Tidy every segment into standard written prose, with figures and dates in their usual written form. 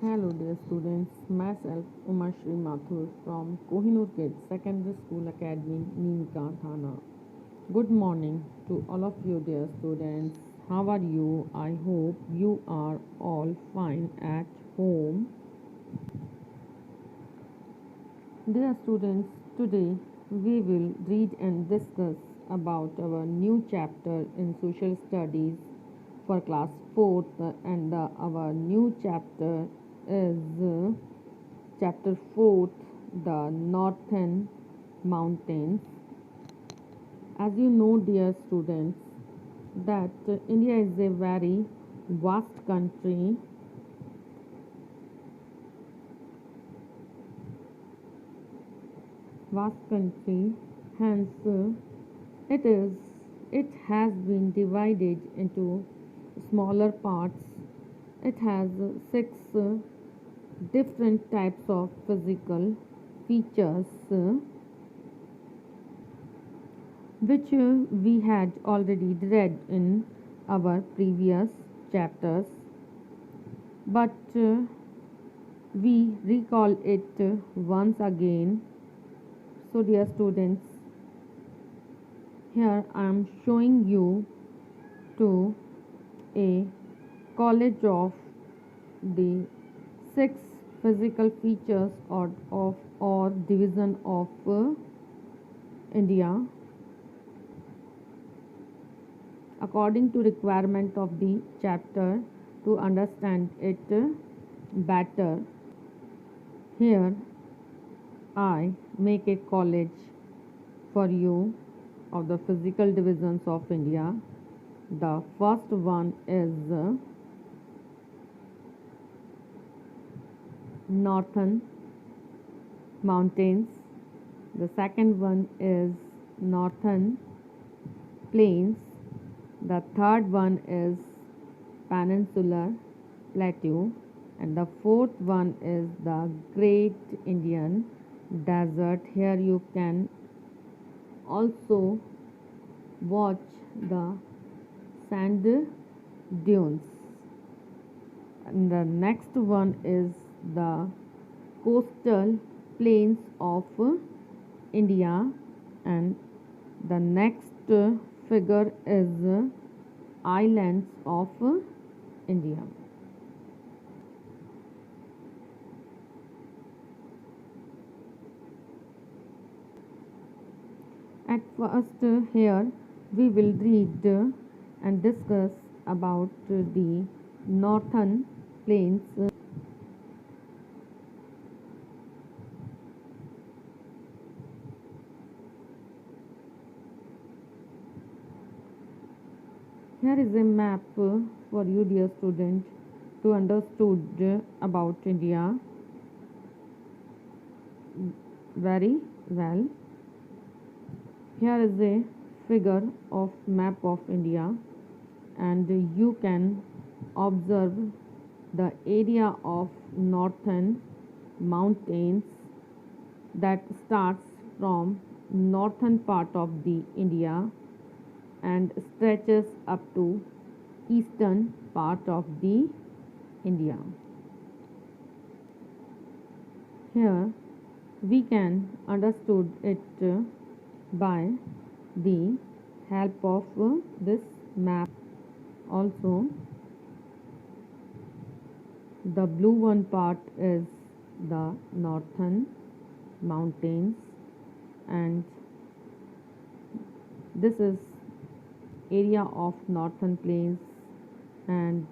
Hello dear students, myself Umashri Mathur from Kohinoor Kids Secondary School Academy, Nimka Thana. Good morning to all of you dear students. How are you? I hope you are all fine at home. Dear students, today we will read and discuss about our new chapter in social studies for class 4th and our new chapter is chapter 4th, the Northern Mountains. As you know, dear students, that India is a very vast country. Hence, it is it has been divided into smaller parts. It has six different types of physical features which we had already read in our previous chapters, but we recall it once again. So, dear students, here I am showing you to a college of the six physical features or division of India according to requirement of the chapter to understand it better. Here I make a college for you of the physical divisions of India. The first one is Northern Mountains. The second one is Northern Plains. The third one is Peninsular Plateau. And the fourth one is the Great Indian Desert. Here you can also watch the sand dunes. And the next one is the coastal plains of India, and the next figure is islands of India. At first, here we will read and discuss about the northern plains. Here is a map for you, dear student, to understood about India very well. Here is a figure of map of India, and you can observe the area of northern mountains that starts from northern part of the India and stretches up to eastern part of the India. Here we can understood it by the help of this map. Also, the blue one part is the northern mountains, and this is area of northern plains, and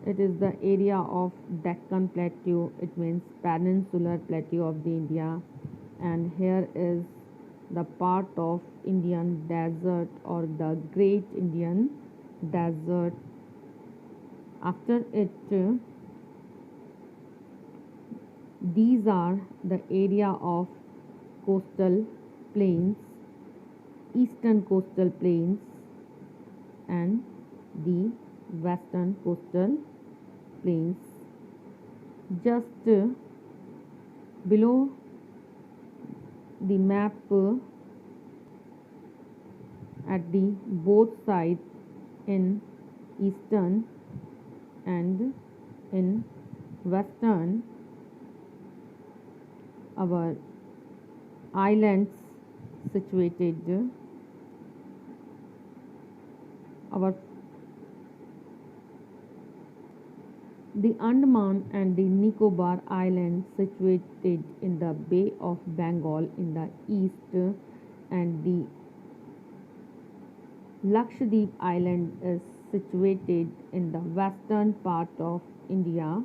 it is the area of Deccan Plateau. It means peninsular plateau of the India, and here is the part of Indian desert or the Great Indian Desert. After it, these are the area of coastal plains, eastern coastal plains, and the western coastal plains. Just below the map at the both sides in eastern and In western, our islands situated, our the Andaman and the Nicobar Islands situated in the Bay of Bengal in the east, and the Lakshadweep Island is situated in the western part of India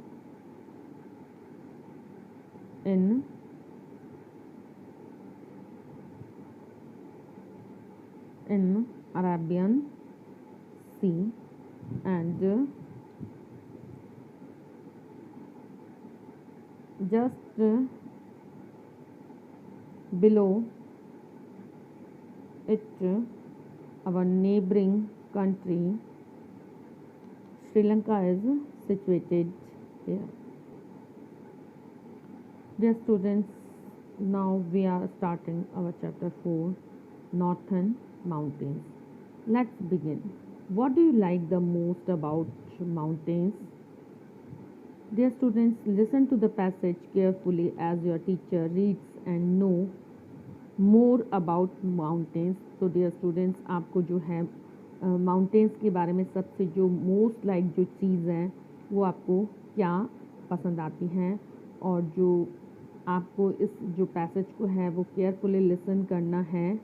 in Arabian Sea, and just below it, our neighboring country Sri Lanka is situated here. Dear students, now we are starting our chapter 4, Northern Mountains. Let's begin. What do you like the most about mountains? Dear students, listen to the passage carefully as your teacher reads and know more about mountains. तो dear students, आपको जो है mountains के बारे में सबसे जो most like जो चीज़ है वो आपको क्या पसंद आती हैं, और जो आपको इस जो पैसेज को है वो केयरफुली लिसन करना है,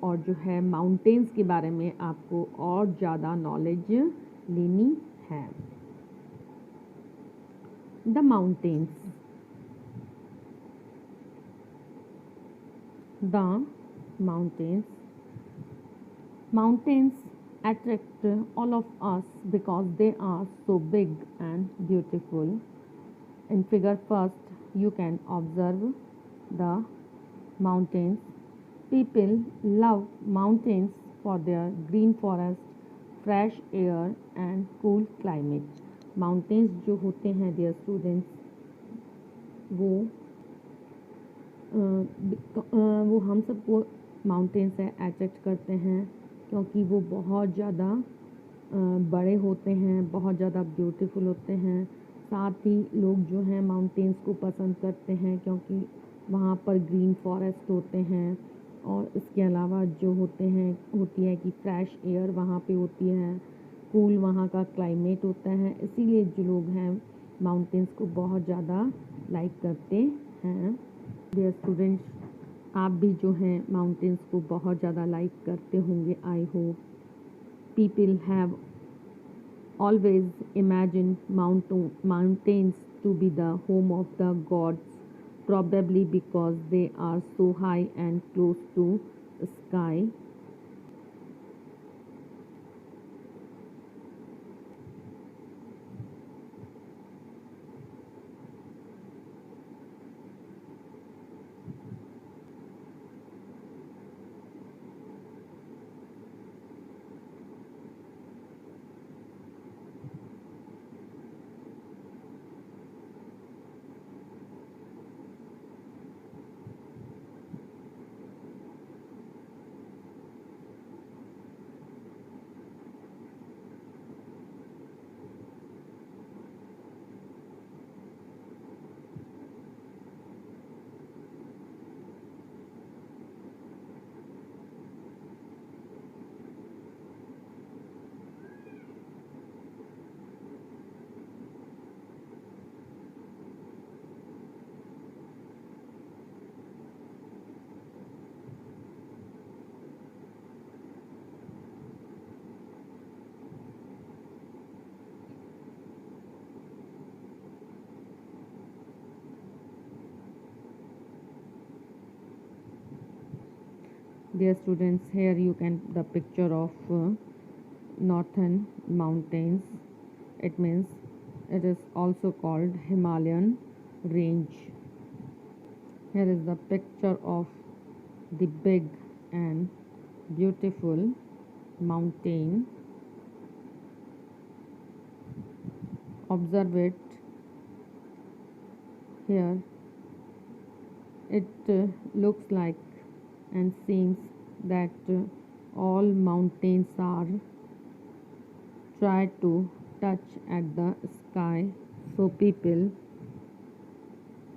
और जो है माउंटेन्स के बारे में आपको और ज़्यादा नॉलेज लेनी है. The mountains. The mountains. Mountains attract all of us because they are so big and beautiful. In figure first, you can observe the mountains. People love mountains for their green forest, fresh air and cool climate. Mountains जो होते हैं dear students, वो हम सबको mountain से attract करते हैं क्योंकि वो बहुत ज़्यादा बड़े होते हैं, बहुत ज़्यादा ब्यूटीफुल होते हैं. साथ ही लोग जो हैं माउंटेन्स को पसंद करते हैं क्योंकि वहाँ पर ग्रीन फॉरेस्ट होते हैं, और इसके अलावा जो होती है कि फ्रेश एयर वहाँ पे होती है, कूल वहाँ का क्लाइमेट होता है. इसीलिए जो लोग हैं माउंटेन्स को बहुत ज़्यादा लाइक करते हैं. डियर स्टूडेंट्स, आप भी जो हैं माउंटेन्स को बहुत ज़्यादा लाइक करते होंगे. I hope people have always imagine mountains to be the home of the gods, probably because they are so high and close to sky. Dear students, here you can the picture of northern mountains. It means it is also called Himalayan range. Here is the picture of the big and beautiful mountain. Observe it. Here it looks like and seems that all mountains are try to touch at the sky So people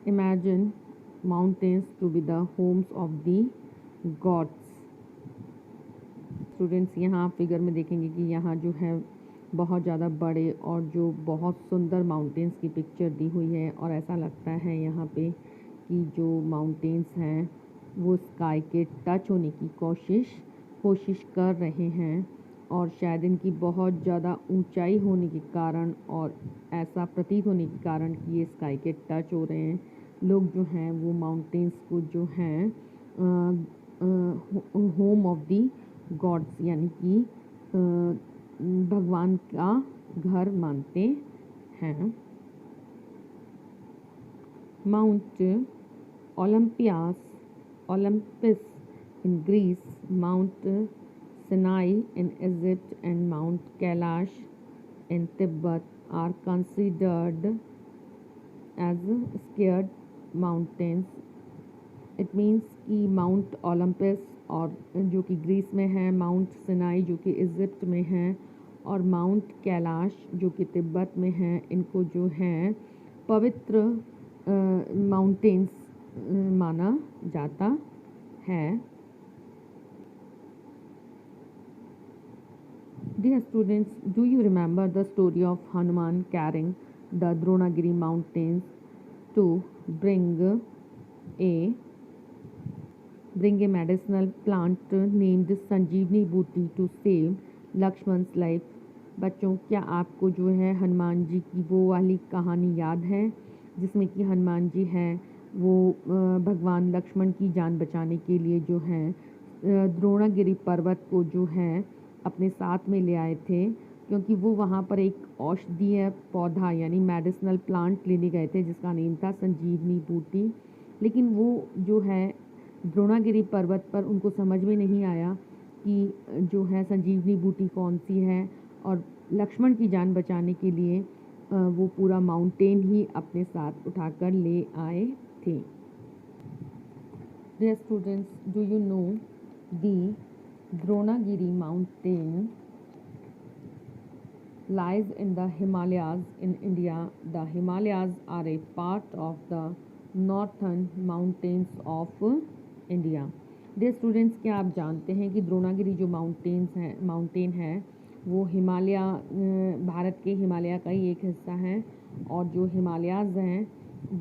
imagine mountains to be the homes of the gods. Students यहाँ figure में देखेंगे कि यहाँ जो है बहुत ज़्यादा बड़े और जो बहुत सुंदर माउंटेन्स की पिक्चर दी हुई है, और ऐसा लगता है यहाँ पे कि जो माउंटेन्स हैं वो स्काई के टच होने की कोशिश कर रहे हैं, और शायद इनकी बहुत ज़्यादा ऊंचाई होने के कारण और ऐसा प्रतीत होने के कारण कि ये स्काई के टच हो रहे हैं, लोग जो हैं वो माउंटेन्स को जो हैं होम ऑफ दी गॉड्स यानी कि भगवान का घर मानते हैं। Mount Olympus in Greece, Mount Sinai in Egypt, and Mount Kailash in Tibet are considered as sacred mountains. It means कि माउंट ओलंपस और जो कि ग्रीस में है, माउंट सिनाई जो कि इजिप्ट में है, और माउंट कैलाश जो कि तिब्बत में है, इनको जो है पवित्र माउंटेन्स माना जाता है। Dear students, do you remember the story of Hanuman carrying the Dronagiri mountains to bring a medicinal plant named Sanjeevani Booty to save Lakshman's life? बच्चों, क्या आपको जो है हनुमान जी की वो वाली कहानी याद है जिसमें कि हनुमान जी हैं वो भगवान लक्ष्मण की जान बचाने के लिए जो है द्रोणागिरी पर्वत को जो है अपने साथ में ले आए थे, क्योंकि वो वहाँ पर एक औषधीय पौधा यानी मेडिसिनल प्लांट लेने गए थे जिसका नेम था संजीवनी बूटी। लेकिन वो जो है द्रोणागिरी पर्वत पर उनको समझ में नहीं आया कि जो है संजीवनी बूटी कौन सी है, और लक्ष्मण की जान बचाने के लिए वो पूरा माउंटेन ही अपने साथ उठाकर ले आए थे। Dear students, do you know the Dronagiri mountain lies in the Himalayas in India? The Himalayas are a part of the northern mountains of India. Dear students, क्या आप जानते हैं कि द्रोणागिरी जो माउंटेन है वो हिमालय भारत के हिमालय का ही एक हिस्सा है, और जो हिमालयाज़ हैं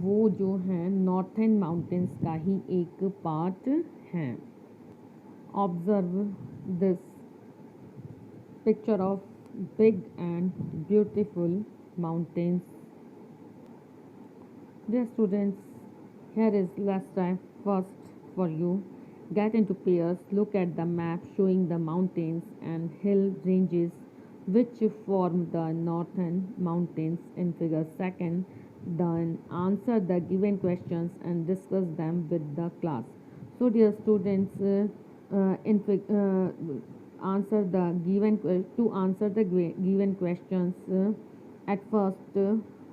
वो जो हैं नॉर्थन माउंटेन्स का ही एक पार्ट हैं। Observe this picture of big and beautiful mountains. Dear students, here is last time first for you. Get into pairs, look at the map showing the mountains and hill ranges which form the northern mountains in figure second. Then answer the given questions and discuss them with the class. So dear students, answer the given questions. At first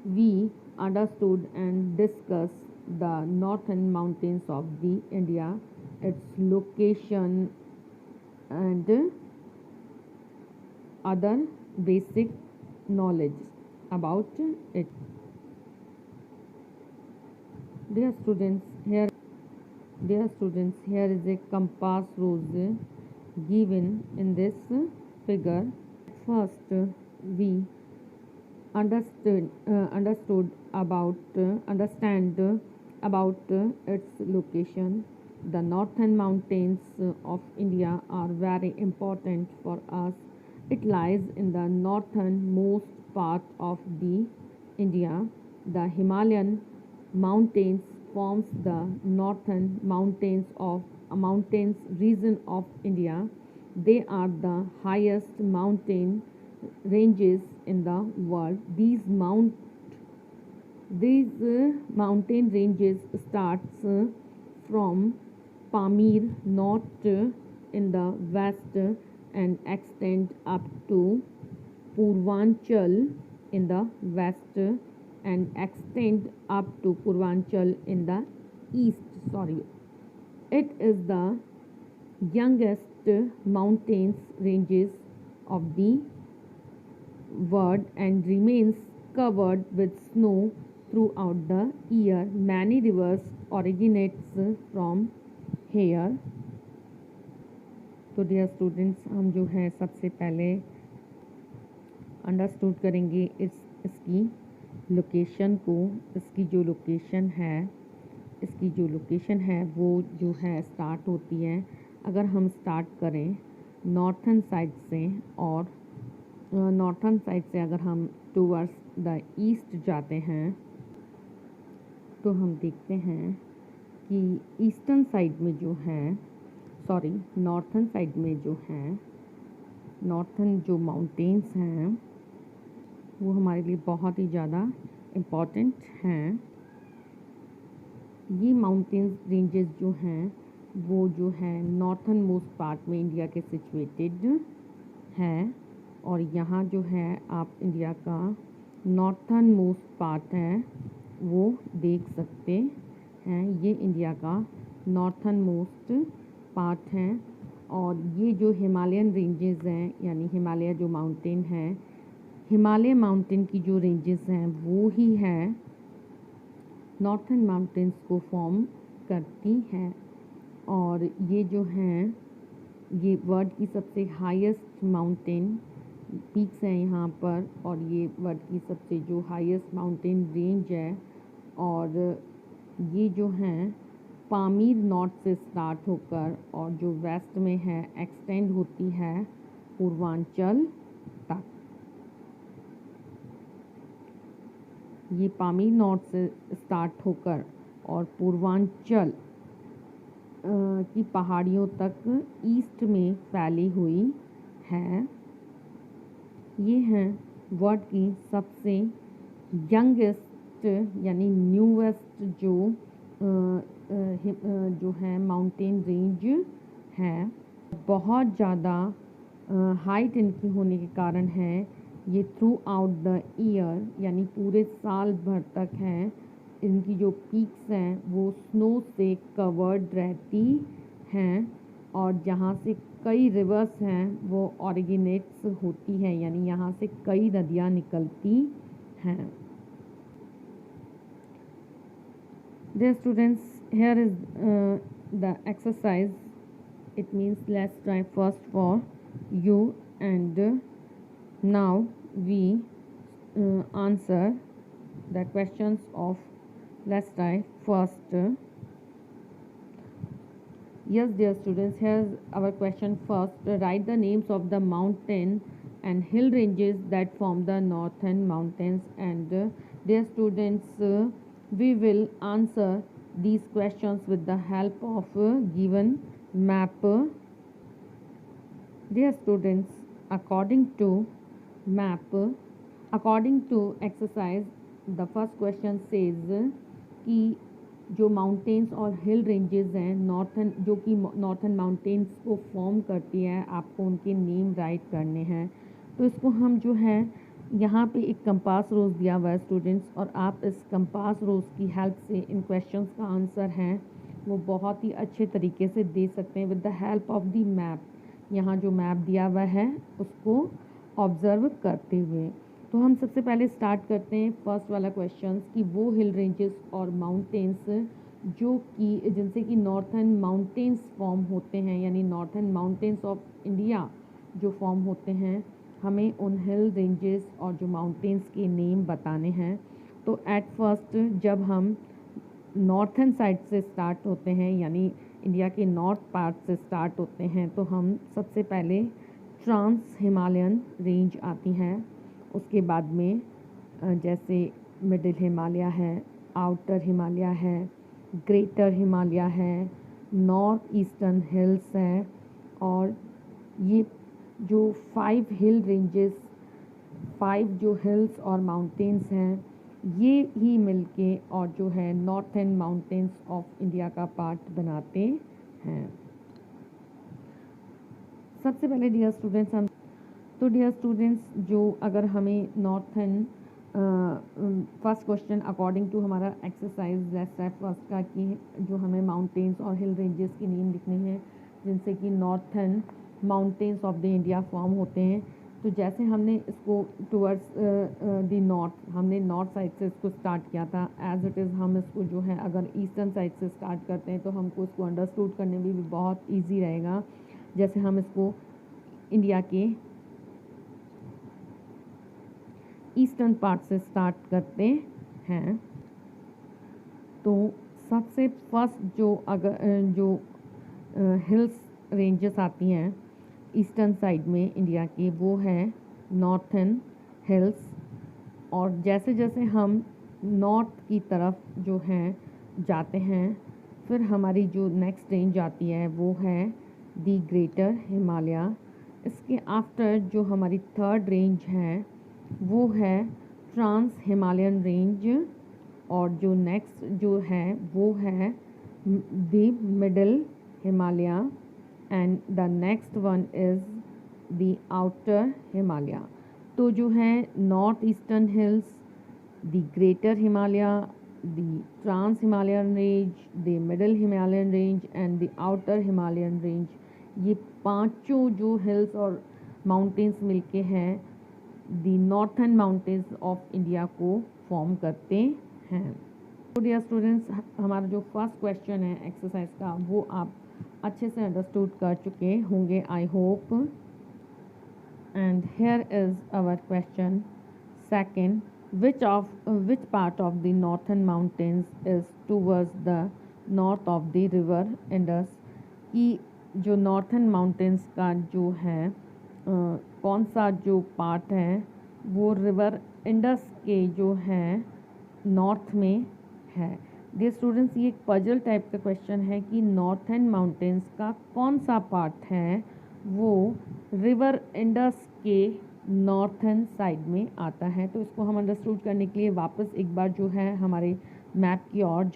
we understood and discussed the northern mountains of the India, its location and other basic knowledge about it. Dear students, here is a compass rose given in this figure. First we understand about its location. The northern mountains of India are very important for us. It lies in the northernmost part of the India. The Himalayan mountains forms the northern mountains region of India. They are the highest mountain ranges in the world. These mountain ranges starts from Pamir north in the west and extend up to Purvanchal in the west and extend up to Purvanchal in the east. It is the youngest mountains ranges of the world and remains covered with snow throughout the year. Many rivers originates from here. तो dear students, हम जो है सबसे पहले understood करेंगे इसकी location को। इसकी जो लोकेशन है वो जो है स्टार्ट होती है, अगर हम स्टार्ट करें नॉर्थन साइड से, और नॉर्थन साइड से अगर हम टूवर्ड्स द ईस्ट जाते हैं तो हम देखते हैं कि ईस्टर्न साइड में जो है, नॉर्थन साइड में जो है, नॉर्थन जो माउंटेन्स हैं वो हमारे लिए बहुत ही ज़्यादा इम्पॉर्टेंट हैं। ये माउंटेन्स रेंजेस जो हैं वो जो है नॉर्थन मोस्ट पार्ट में इंडिया के सिचुएटेड है, और यहाँ जो है आप इंडिया का नॉर्थन मोस्ट पार्ट है वो देख सकते हैं। ये इंडिया का नॉर्थन मोस्ट पार्ट है, और ये जो हिमालयन रेंजेस हैं, यानी हिमालय जो माउंटेन है, हिमालय माउंटेन की जो रेंजेस हैं वो ही है नॉर्थन माउंटेन्स को फॉर्म करती हैं। और ये जो हैं ये वर्ल्ड की सबसे हाईएस्ट माउंटेन पीक्स हैं यहाँ पर, और ये वर्ल्ड की सबसे जो हाईएस्ट माउंटेन रेंज है। और ये जो हैं पामीर नॉर्थ से स्टार्ट होकर और जो वेस्ट में है एक्सटेंड होती है पूर्वांचल तक। ये पामीर नॉर्थ से स्टार्ट होकर और पूर्वांचल की पहाड़ियों तक ईस्ट में फैली हुई है। ये हैं वर्ल्ड की सबसे यंगेस्ट यानी न्यूएस्ट जो है माउंटेन रेंज है। बहुत ज़्यादा हाइट इनकी होने के कारण है ये थ्रू आउट द ईयर, यानी पूरे साल भर तक हैं। इनकी जो पीक्स हैं वो स्नो से कवर्ड रहती हैं, और जहाँ से कई रिवर्स हैं वो ऑरिजिनेट्स होती हैं, यानी यहाँ से कई नदियाँ निकलती हैं। Dear students, here is the exercise. It means let's try first for you, and now we answer the questions of let's try first. Yes, dear students, here's our question first. Write the names of the mountain and hill ranges that form the northern mountains. And dear students, we will answer these questions with the help of given map. Dear students, according to map, according to exercise, the first question says कि जो mountains और hill ranges हैं northern, जो कि northern mountains को form करती है, आपको उनके नेम राइट करने हैं। तो इसको हम जो है यहाँ पे एक कंपास रोज दिया हुआ है स्टूडेंट्स, और आप इस कंपास रोज की हेल्प से इन क्वेश्चंस का आंसर हैं वो बहुत ही अच्छे तरीके से दे सकते हैं with the help of the map. यहाँ जो मैप दिया हुआ है उसको ऑब्ज़र्व करते हुए। तो हम सबसे पहले स्टार्ट करते हैं फर्स्ट वाला क्वेश्चन कि वो हिल रेंजेस और माउंटेन्स जो कि जिनसे कि नॉर्थन माउंटेन्स फॉर्म होते हैं, यानी नॉर्थन माउंटेन्स ऑफ इंडिया जो फॉर्म होते हैं, हमें उन हिल रेंजेस और जो माउंटेन्स के नेम बताने हैं। तो एट फर्स्ट जब हम नॉर्थन साइड से स्टार्ट होते हैं, यानी इंडिया के नॉर्थ पार्ट से स्टार्ट होते हैं, तो हम सबसे पहले ट्रांस हिमालयन रेंज आती हैं। उसके बाद में जैसे मिडिल हिमालय है, आउटर हिमालय है, ग्रेटर हिमालय है, नॉर्थ ईस्टर्न हिल्स हैं, और ये जो 5 हिल रेंजेस, 5 जो हिल्स और माउंटेन्स हैं, ये ही मिलके और जो है नॉर्थन माउंटेन्स ऑफ इंडिया का पार्ट बनाते हैं। सबसे पहले डियर स्टूडेंट्स डियर स्टूडेंट्स जो अगर हमें northern first question according to हमारा एक्सरसाइज लेट्स फर्स्ट का कि जो हमें माउंटेन्स और हिल रेंजेस के नेम लिखने हैं जिनसे कि northern mountains of the India form होते हैं। तो जैसे हमने इसको टूवर्ड्स दी नॉर्थ, हमने नॉर्थ साइड से इसको स्टार्ट किया था, एज इट इज़ हम इसको जो है अगर ईस्टर्न साइड से स्टार्ट करते हैं तो हमको इसको अंडरस्टूड करने में भी बहुत ईजी रहेगा। जैसे हम इसको इंडिया के ईस्टर्न पार्ट से स्टार्ट करते हैं, तो सबसे फर्स्ट जो हिल्स रेंजेस आती हैं ईस्टर्न साइड में इंडिया की, वो है नॉर्थन हिल्स। और जैसे जैसे हम नॉर्थ की तरफ जो है जाते हैं, फिर हमारी जो नेक्स्ट रेंज आती है वो है दी ग्रेटर हिमालय। इसके आफ्टर जो हमारी थर्ड रेंज है वो है ट्रांस हिमालयन रेंज, और जो नेक्स्ट जो है वो है the middle Himalaya, and the next one is the outer Himalaya. तो जो है north eastern hills, the greater Himalaya, the trans Himalayan range, the middle Himalayan range and the outer Himalayan range, ये पांचों जो हिल्स और माउंटेन्स मिलके हैं the northern mountains of India को फॉर्म करते हैं। तो डियर स्टूडेंट्स, हमारा जो फर्स्ट क्वेश्चन है एक्सरसाइज का वो आप अच्छे से अंडरस्टूड कर चुके होंगे, I hope. And here is our question second, which part of the northern mountains is towards the north of the river Indus? कि जो नॉर्थन माउंटेन्स का जो है कौन सा जो पार्ट है वो रिवर इंडस के जो है नॉर्थ में है। डियर स्टूडेंट्स, ये एक पजल टाइप का क्वेश्चन है कि नॉर्थन माउंटेन्स का कौन सा पार्ट है वो रिवर इंडस के नॉर्थन साइड में आता है। तो इसको हम अंडरस्टूड करने के लिए वापस एक बार जो है हमारे मैप की ओर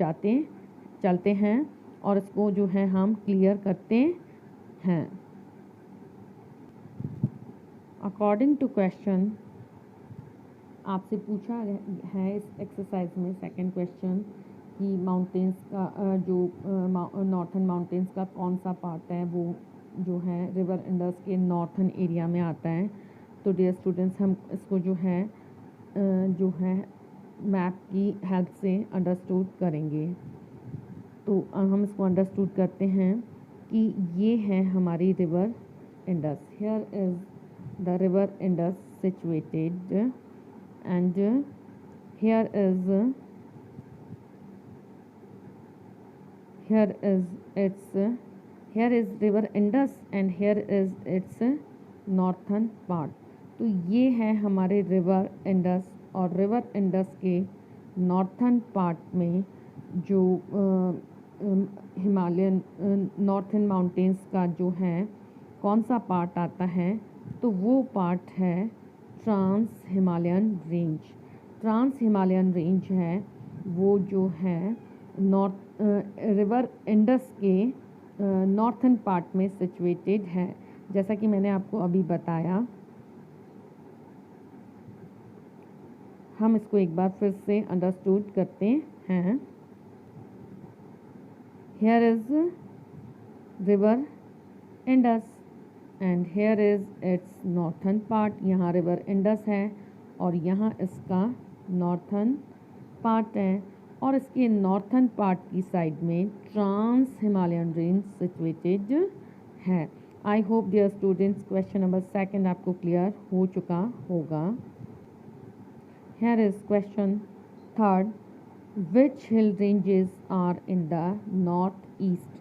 चलते हैं और इसको जो है हम क्लियर करते हैं। अकॉर्डिंग टू क्वेश्चन, आपसे पूछा है इस एक्सरसाइज में सेकंड क्वेश्चन कि माउंटेन्स का जो नॉर्थन माउंटेन्स का कौन सा पार्ट है वो जो है रिवर इंडस के नॉर्थन एरिया में आता है। तो डियर स्टूडेंट्स, हम इसको जो है मैप की हेल्प से अंडरस्टूड करेंगे। तो हम इसको अंडरस्टूड करते हैं कि ये है हमारी river Indus. Here is the river Indus situated, and here is river Indus and here is its northern part। तो ये है हमारे रिवर इंडस, और रिवर इंडस के नॉर्थन पार्ट में जो हिमालयन नॉर्थन माउंटेन्स का जो है कौन सा पार्ट आता है, तो वो पार्ट है trans Himalayan range. Trans Himalayan range है वो जो है रिवर इंडस के नॉर्थन पार्ट में सिचुएटेड है, जैसा कि मैंने आपको अभी बताया। हम इसको एक बार फिर से अंडरस्टूड करते हैं। Here is river Indus and here is its northern part. यहाँ रिवर इंडस है और यहाँ इसका नॉर्थन पार्ट है, और इसके नॉर्थन पार्ट की साइड में ट्रांस हिमालयन रेंज सिचुएटेड है। I hope dear students question number second आपको क्लियर हो चुका होगा। Here is question third, which hill ranges are in the north east?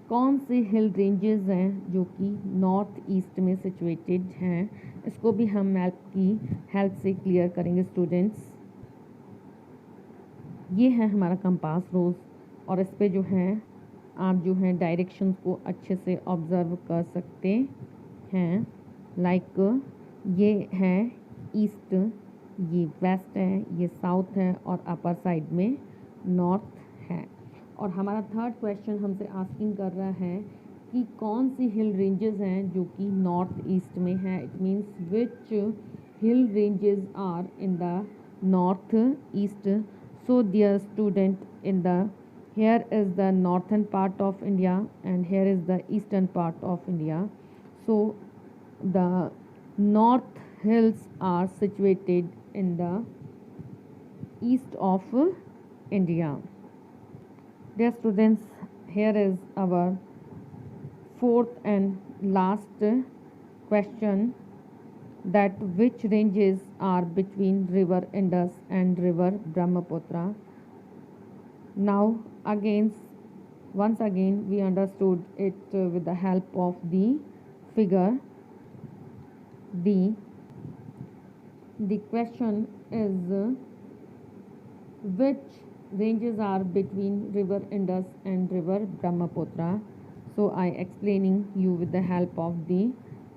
कौन से हिल रेंजेस हैं जो कि नॉर्थ ईस्ट में सिचुएटेड हैं? इसको भी हम मैप की हेल्प से क्लियर करेंगे स्टूडेंट्स। ये है हमारा कंपास रोज, और इस पे जो है आप जो है डायरेक्शंस को अच्छे से ऑब्ज़र्व कर सकते हैं। लाइक ये है ईस्ट, ये वेस्ट है, ये साउथ है, और अपर साइड में नॉर्थ है। और हमारा थर्ड क्वेश्चन हमसे आस्किंग कर रहा है कि कौन सी हिल रेंजेस हैं जो कि नॉर्थ ईस्ट में है। It means which hill ranges are in the north east. So dear student, here is the northern part of India and here is the eastern part of India. So the north hills are situated in the east of India? Dear students, here is our fourth and last question, that which ranges are between river Indus and river Brahmaputra. Now once again we understood it with the help of the figure. The question is which ranges are between river Indus and river Brahmaputra. So I explaining you with the help of the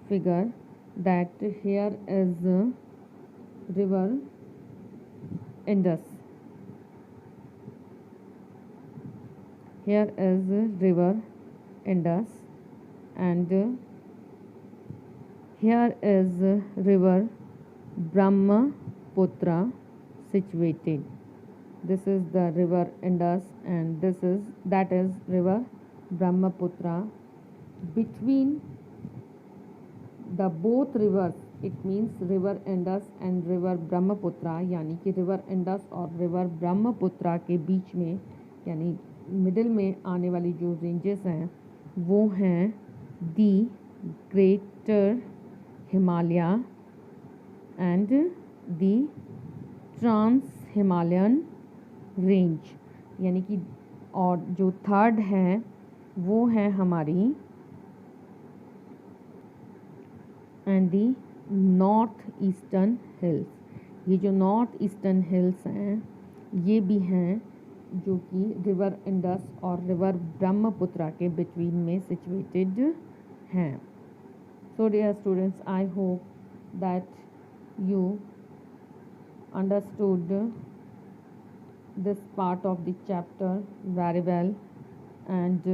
figure that here is river Indus. Here is river Indus, and here is river Brahmaputra situated. This is the river Indus and that is river Brahmaputra. Between the both rivers, it means river Indus and river Brahmaputra, यानी कि river Indus और river Brahmaputra के बीच में यानी middle में आने वाली जो रेंजेस हैं वो हैं the greater Himalaya and the trans Himalayan range, यानी कि और जो थर्ड है वो है हमारी and the north eastern hills. ये जो नॉर्थ ईस्टर्न हिल्स हैं ये भी हैं जो कि रिवर इंडस और रिवर ब्रह्मपुत्र के बिटवीन में सिचुएटेड हैं। So dear students, I hope that you understood this part of the chapter very well, and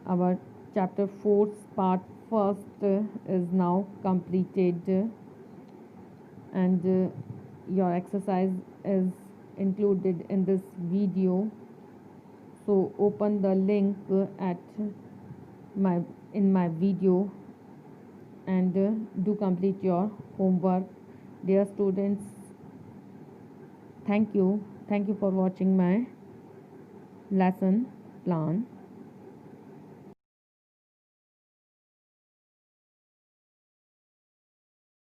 our chapter 4's part first is now completed, and your exercise is included in this video. So open the link in my video and do complete your homework. Dear students, thank you for watching my lesson plan.